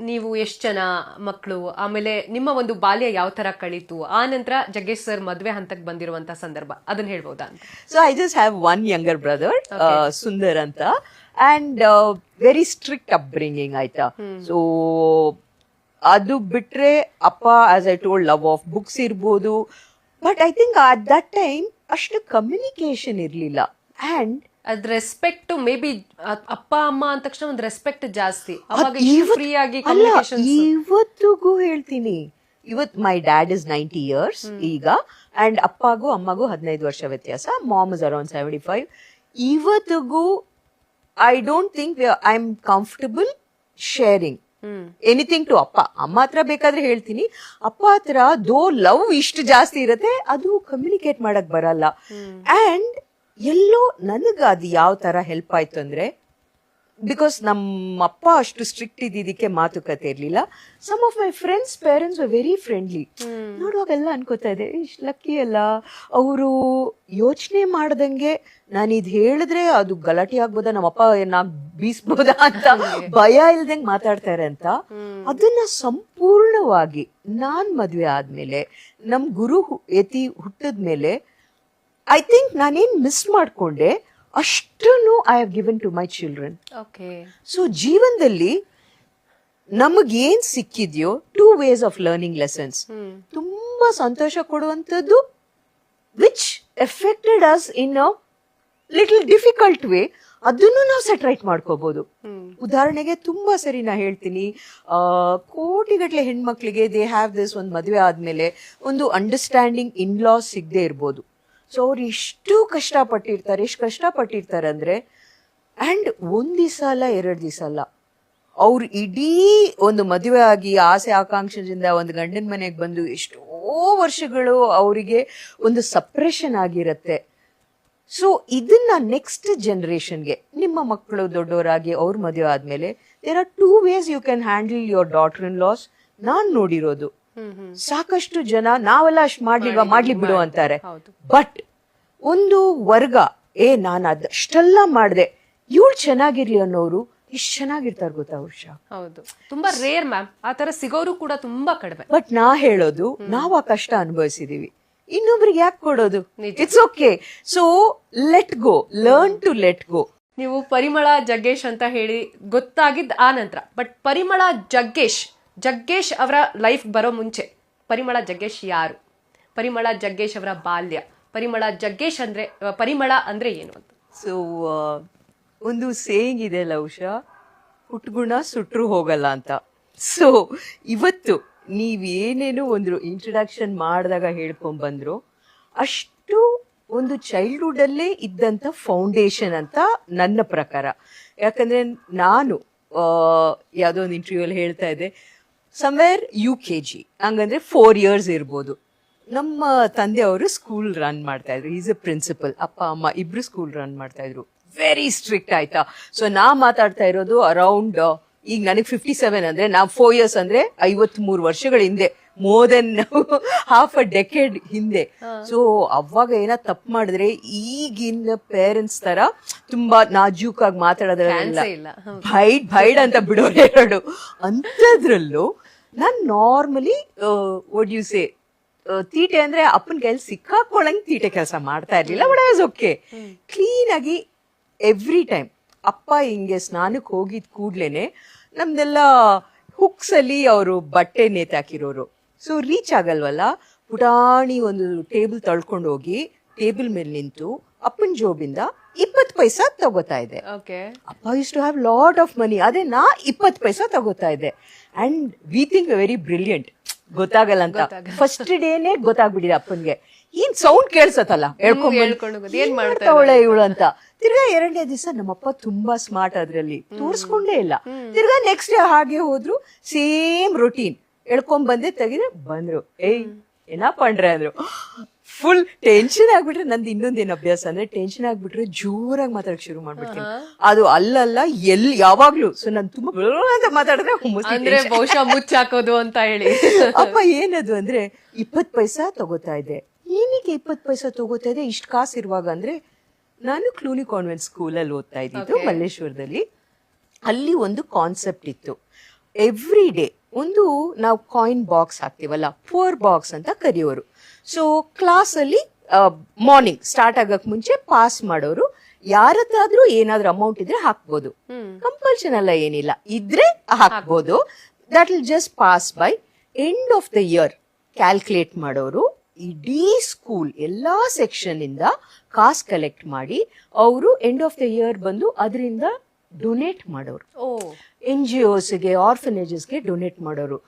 ನೀವು ಎಷ್ಟು ಜನ ಮಕ್ಕಳು, ಆಮೇಲೆ ನಿಮ್ಮ ಒಂದು ಬಾಲ್ಯ ಯಾವ ತರ ಕಳೀತು, ಆ ನಂತರ ಜಗ್ಗೇಶ್ ಸರ್ ಮದ್ವೆ ಹಂತಕ್ಕೆ ಬಂದಿರುವಂತ ಸಂದರ್ಭ ಅದನ್ನ ಹೇಳ್ಬೋದಾ ಅಂತ. So I just have one younger brother, Sundar ಅಂತ, ಅಂಡ್ ವೆರಿ ಸ್ಟ್ರಿಕ್ಟ್ ಅಪ್ಬ್ರಿಂಗಿಂಗ್ ಆಯ್ತಾ. ಸೊ ಅದು ಬಿಟ್ರೆ ಅಪ್ಪ as I told love of books ಇರ್ಬೋದು, but I think at that time ಅಷ್ಟು ಕಮ್ಯುನಿಕೇಶನ್ ಇರ್ಲಿಲ್ಲ. ಅಂಡ್ ಅದ್ ರೆಸ್ಪೆಕ್ಟ್ ಮೇ ಬಿ ಅಪ್ಪ ಅಮ್ಮ ಅಂದ ತಕ್ಷಣ ಒಂದು ರೆಸ್ಪೆಕ್ಟ್ ಜಾಸ್ತಿ. ಅವಾಗ ಫ್ರೀ ಆಗಿ ಇವತ್ತಿಗೂ ಹೇಳ್ತೀನಿ, ಇವತ್ ಮೈ ಡ್ಯಾಡ್ ಇಸ್ 90 years ಈಗ, ಅಂಡ್ ಅಪ್ಪಗೂ ಅಮ್ಮಗೂ 15 ವರ್ಷ ವ್ಯತ್ಯಾಸ. Mom is around 75. ಇವತ್ತಿಗೂ I don't think I am comfortable sharing anything to ಅಪ್ಪ. ಅಮ್ಮ ಹತ್ರ ಬೇಕಾದ್ರೆ ಹೇಳ್ತೀನಿ, ಅಪ್ಪ ಹತ್ರ ದೋ ಲವ್ ಇಷ್ಟು ಜಾಸ್ತಿ ಇರತ್ತೆ, ಅದು ಕಮ್ಯುನಿಕೇಟ್ ಮಾಡಕ್ ಬರಲ್ಲ. ಅಂಡ್ ಎಲ್ಲೋ ನನಗ ಅದು ಯಾವ ತರ ಹೆಲ್ಪ್ ಆಯ್ತು ಅಂದ್ರೆ, ಬಿಕಾಸ್ ನಮ್ಮ ಅಪ್ಪ ಅಷ್ಟು ಸ್ಟ್ರಿಕ್ಟ್ ಇದ್ದಿದ್ದಕ್ಕೆ ಮಾತುಕತೆ ಇರ್ಲಿಲ್ಲ. Some of my friends parents very friendly. ನೋಡುವಾಗೆಲ್ಲ ಅನ್ಕೋತಾ ಇದೆ, ಇಷ್ಟು ಲಕ್ಕಿ ಅಲ್ಲ, ಅವರು ಯೋಚನೆ ಮಾಡ್ದಂಗೆ ನಾನು ಇದು ಹೇಳಿದ್ರೆ ಅದು ಗಲಾಟೆ ಆಗ್ಬೋದಾ, ನಮ್ಮಪ್ಪ ನಾ ಬೀಸ್ಬೋದಾ ಅಂತ ಭಯ ಇಲ್ದಂಗೆ ಮಾತಾಡ್ತಾರೆ ಅಂತ. ಅದನ್ನ ಸಂಪೂರ್ಣವಾಗಿ ನಾನ್ ಮದ್ವೆ ಆದ್ಮೇಲೆ, ನಮ್ ಗುರು ಯತಿ ಹುಟ್ಟಿದ್ಮೇಲೆ ಐ ಥಿಂಕ್ ನಾನೇನ್ ಮಿಸ್ ಮಾಡ್ಕೊಂಡೆ ಅಷ್ಟನ್ನು I have given to my children. So ಜೀವನದಲ್ಲಿ ನಮಗೇನ್ ಸಿಕ್ಕಿದ್ಯೋ 2 ways ಆಫ್ ಲರ್ನಿಂಗ್ ಲೆಸನ್ಸ್, ತುಂಬಾ ಸಂತೋಷ ಕೊಡುವಂಥದ್ದು, which effected us in a little difficult way, ಅದನ್ನು ನಾವು ಸೆಟ್ರೈಟ್ ಮಾಡ್ಕೋಬಹುದು. ಉದಾಹರಣೆಗೆ ತುಂಬಾ ಸರಿ ನಾ ಹೇಳ್ತೀನಿ, ಕೋಟಿಗಟ್ಲೆ ಹೆಣ್ಮಕ್ಳಿಗೆ ದೇ ಹ್ಯಾವ್ ದಿಸ್, ಒಂದು ಮದುವೆ ಆದ್ಮೇಲೆ ಒಂದು ಅಂಡರ್ಸ್ಟ್ಯಾಂಡಿಂಗ್ ಇನ್ ಲಾಸ್ ಸಿಗದೆ ಇರ್ಬೋದು. ಸೊ ಅವ್ರು ಎಷ್ಟು ಕಷ್ಟಪಟ್ಟಿರ್ತಾರೆ ಅಂದ್ರೆ, ಅಂಡ್ ಒಂದ್ ದಿವಸ ಅಲ್ಲ 2 ದಿವಸ ಅಲ್ಲ, ಅವ್ರು ಇಡೀ ಒಂದು ಮದುವೆ ಆಗಿ ಆಸೆ ಆಕಾಂಕ್ಷೆಯಿಂದ ಒಂದು ಗಂಡನ ಮನೆಗೆ ಬಂದು ಎಷ್ಟೋ ವರ್ಷಗಳು ಅವರಿಗೆ ಒಂದು ಸಪ್ರೆಷನ್ ಆಗಿರತ್ತೆ. ಸೊ ಇದನ್ನ ನೆಕ್ಸ್ಟ್ ಜನರೇಷನ್ಗೆ, ನಿಮ್ಮ ಮಕ್ಕಳು ದೊಡ್ಡವರಾಗಿ ಅವ್ರ ಮದುವೆ ಆದ್ಮೇಲೆ, there are 2 ways you can handle your daughter in laws. ನಾನ್ ನೋಡಿರೋದು ಸಾಕಷ್ಟು ಜನ ನಾವೆಲ್ಲ ಅಷ್ಟು ಮಾಡ್ಲಿ ಬಿಡು ಅಂತಾರೆ, ಬಟ್ ಒಂದು ವರ್ಗ ನಾನು ಅದಷ್ಟೆಲ್ಲ ಮಾಡ್ದೆ ಇವಳು ಚೆನ್ನಾಗಿರ್ಲಿ ಅನ್ನೋರು ಇಷ್ಟು ಚೆನ್ನಾಗಿರ್ತಾರೆ ಗೊತ್ತಾ ವರ್ಷ. ಹೌದು, ತುಂಬಾ ರೇರ್ ಮ್ಯಾಮ್, ಆ ತರ ಸಿಗೋರು ಕೂಡ ತುಂಬಾ ಕಡಿಮೆ. ಬಟ್ ನಾ ಹೇಳೋದು, ನಾವು ಆ ಕಷ್ಟ ಅನುಭವಿಸಿದೀವಿ, ಇನ್ನೊಬ್ರಿಗೆ ಯಾಕೆ ಕೊಡೋದು? It's okay. So let go, learn to let go. ನೀವು ಪರಿಮಳ ಜಗ್ಗೇಶ್ ಅಂತ ಹೇಳಿ ಗೊತ್ತಾಗಿದ್ದ ಆ ನಂತರ, ಬಟ್ ಪರಿಮಳ ಜಗ್ಗೇಶ್ ಅವರ ಲೈಫ್ ಬರೋ ಮುಂಚೆ ಪರಿಮಳ ಜಗ್ಗೇಶ್ ಯಾರು, ಪರಿಮಳ ಜಗ್ಗೇಶ್ ಅವರ ಬಾಲ್ಯ, ಪರಿಮಳ ಜಗ್ಗೇಶ್ ಅಂದ್ರೆ ಪರಿಮಳ ಅಂದ್ರೆ ಏನು ಅಂತ. ಸೊ ಒಂದು ಸೇಯಿಂಗ್ ಇದೆ ಅಲ್ಲ ಉಷಾ, ಹುಟ್ಗುಣ ಸುಟ್ರು ಹೋಗಲ್ಲ ಅಂತ. ಸೊ ಇವತ್ತು ನೀವೇನೇನು ಒಂದು ಇಂಟ್ರಡಕ್ಷನ್ ಮಾಡಿದಾಗ ಹೇಳ್ಕೊಂಡ್ ಬಂದ್ರು, ಅಷ್ಟು ಒಂದು ಚೈಲ್ಡ್ಹುಡ್ ಅಲ್ಲೇ ಇದ್ದಂತ ಫೌಂಡೇಶನ್ ಅಂತ ನನ್ನ ಪ್ರಕಾರ. ಯಾಕಂದ್ರೆ ನಾನು ಯಾವ್ದೋ ಒಂದು ಇಂಟರ್ವ್ಯೂ ಅಲ್ಲಿ ಹೇಳ್ತಾ ಇದ್ದೆ, ಸಮ್ವೇರ್ UKG ಹಂಗಂದ್ರೆ 4 years ಇರ್ಬೋದು. ನಮ್ಮ ತಂದೆಯವರು ಸ್ಕೂಲ್ ರನ್ ಮಾಡ್ತಾ ಇದ್ರು, ಈಸ್ ಎ ಪ್ರಿನ್ಸಿಪಲ್. ಅಪ್ಪ ಅಮ್ಮ ಇಬ್ರು ಸ್ಕೂಲ್ ರನ್ ಮಾಡ್ತಾ ಇದ್ರು, ವೆರಿ ಸ್ಟ್ರಿಕ್ಟ್ ಆಯ್ತಾ. ಸೊ ನಾ ಮಾತಾಡ್ತಾ ಇರೋದು ಅರೌಂಡ್, ಈಗ ನನಗೆ 57 ಅಂದ್ರೆ, ನಾ 4 years ಅಂದ್ರೆ 53 ವರ್ಷಗಳ ಹಿಂದೆ, more than half a decade ಹಿಂದೆ. ಸೊ ಅವಾಗ ಏನ ತಪ್ಪು ಮಾಡಿದ್ರೆ ಈಗಿನ ಪೇರೆಂಟ್ಸ್ ತರ ತುಂಬಾ ನಾಜೂಕಾಗಿ ಮಾತಾಡೋದ್ರಲ್ಲ, ಭೈಡ್ ಅಂತ ಬಿಡೋರು ಎರಡು ಅಂಥದ್ರಲ್ಲೂ ನಾನ್ ನಾರ್ಮಲಿ ವಾಟ್ ಯು ಸೇ, ತೀಟೆ ಅಂದ್ರೆ ಅಪ್ಪನ ಕೈಯಲ್ಲಿ ಸಿಕ್ಕಾಕೊಳ್ಳಂಗ್ ತೀಟೆ ಕೆಲಸ ಮಾಡ್ತಾ ಇರ್ಲಿಲ್ಲ. But I was okay, clean ಆಗಿ ಎವ್ರಿ ಟೈಮ್. ಅಪ್ಪ ಹಿಂಗೆ ಸ್ನಾನಕ್ಕೆ ಹೋಗಿದ್ ಕೂಡ್ಲೇನೆ ನಮ್ದೆಲ್ಲ ಹುಕ್ಸ್ ಅಲ್ಲಿ ಅವರು ಬಟ್ಟೆ ನೇತಾಕಿರೋರು. ಸೊ ರೀಚ್ ಆಗಲ್ವಲ್ಲ, ಪುಟಾಣಿ ಒಂದು ಟೇಬಲ್ ತಳ್ಕೊಂಡು ಹೋಗಿ ಟೇಬಲ್ ಮೇಲೆ ನಿಂತು ಅಪ್ಪನ ಜೋಬಿಂದ 20 ಪೈಸಾ ತಗೋತಾ ಇದೆ. ಅಪ್ಪ use to have lot of money, ಅದೇ ನಾ 20 ಪೈಸಾ ತಗೋತಾ ಇದ್ದೆ. And we think very brilliant, ಗೊತ್ತಾಗಲ್ಲ ಅಂತ. ಫಸ್ಟ್ ಡೇನೆ ಗೊತ್ತಾಗ್ಬಿಟ್ಟಿದೆ ಅಪ್ಪನ್ಗೆ, ಏನ್ ಸೌಂಡ್ ಕೇಳ್ಸತ್ತಲ್ಲ ಹೇಳ್ಕೊಂಡ್ತಾವಳೆ ಇವಳು ಅಂತ. ತಿರ್ಗಾ 2ನೇ ದಿವಸ ನಮ್ಮಪ್ಪ ತುಂಬಾ ಸ್ಮಾರ್ಟ್, ಅದ್ರಲ್ಲಿ ತೋರ್ಸ್ಕೊಂಡೇ ಇಲ್ಲ. ತಿರ್ಗಾ ನೆಕ್ಸ್ಟ್ ಡೇ ಹಾಗೆ ಹೋದ್ರು, ಸೇಮ್ ರೊಟೀನ್ ಎಳ್ಕೊಂಡ್ ಬಂದೆ, ತೆಗಿದ್ರೆ ಬಂದ್ರು, ಏನಾ ಪಂಡ್ರೆ ಅಂದ್ರು. ಫುಲ್ ಟೆನ್ಷನ್ ಆಗ್ಬಿಟ್ರೆ, ನಂದು ಇನ್ನೊಂದೇನ್ ಅಭ್ಯಾಸ ಅಂದ್ರೆ, ಟೆನ್ಷನ್ ಆಗ್ಬಿಟ್ರೆ ಜೋರಾಗಿ ಮಾತಾಡಕ್ ಶುರು ಮಾಡ್ಬಿಡ್ತೀನಿ. ಅದು ಅಲ್ಲಲ್ಲ ಎಲ್ಲಿ ಯಾವಾಗ್ಲೂ. ಸೊ ನಾನು ತುಂಬಾ ಅಂತ ಮಾತಾಡಿದ್ರೆ ಬಹುಶಃ ಮುಚ್ಚಾಕೋದು ಅಂತ ಹೇಳಿ. ಅಪ್ಪ ಏನದು ಅಂದ್ರೆ 20 ಪೈಸಾ ತಗೋತಾ ಇದೆ. ಏನಕ್ಕೆ 20 ಪೈಸಾ ತಗೋತಾ ಇದೆ ಇಷ್ಟು ಕಾಸು ಇರುವಾಗ ಅಂದ್ರೆ, ನಾನು ಕ್ಲೂನಿ ಕಾನ್ವೆಂಟ್ ಸ್ಕೂಲಲ್ಲಿ ಓದ್ತಾ ಇದ್ದಿದ್ದು ಮಲ್ಲೇಶ್ವರದಲ್ಲಿ. ಅಲ್ಲಿ ಒಂದು ಕಾನ್ಸೆಪ್ಟ್ ಇತ್ತು, ಎವ್ರಿ ಡೇ ಒಂದು ನಾವು ಕಾಯಿನ್ ಬಾಕ್ಸ್ ಹಾಕ್ತೀವಲ್ಲ, ಪುವರ್ ಬಾಕ್ಸ್ ಅಂತ ಕರೆಯೋರು. ಸೊ ಕ್ಲಾಸಲ್ಲಿ ಮಾರ್ನಿಂಗ್ ಸ್ಟಾರ್ಟ್ ಆಗಕ್ ಮುಂಚೆ ಪಾಸ್ ಮಾಡೋರು, ಯಾರತ್ತಾದ್ರೂ ಏನಾದ್ರೂ ಅಮೌಂಟ್ ಇದ್ರೆ ಹಾಕ್ಬೋದು, ಕಂಪಲ್ಷನ್ ಎಲ್ಲ ಏನಿಲ್ಲ, ಇದ್ರೆ ಹಾಕ್ಬೋದು. That will just pass by. End of the year calculate ಮಾಡೋರು, ಇಡೀ ಸ್ಕೂಲ್ ಎಲ್ಲಾ ಸೆಕ್ಷನ್ ಇಂದ ಕಾಸ್ ಕಲೆಕ್ಟ್ ಮಾಡಿ ಅವರು ಎಂಡ್ ಆಫ್ ದ ಇಯರ್ ಬಂದು ಅದರಿಂದ ಡೊನೇಟ್ ಮಾಡೋರು. NGOsಗೆ, ಆರ್ಫನೇಜಸ್ಗೆ ಡೊನೇಟ್ ಮಾಡೋರು.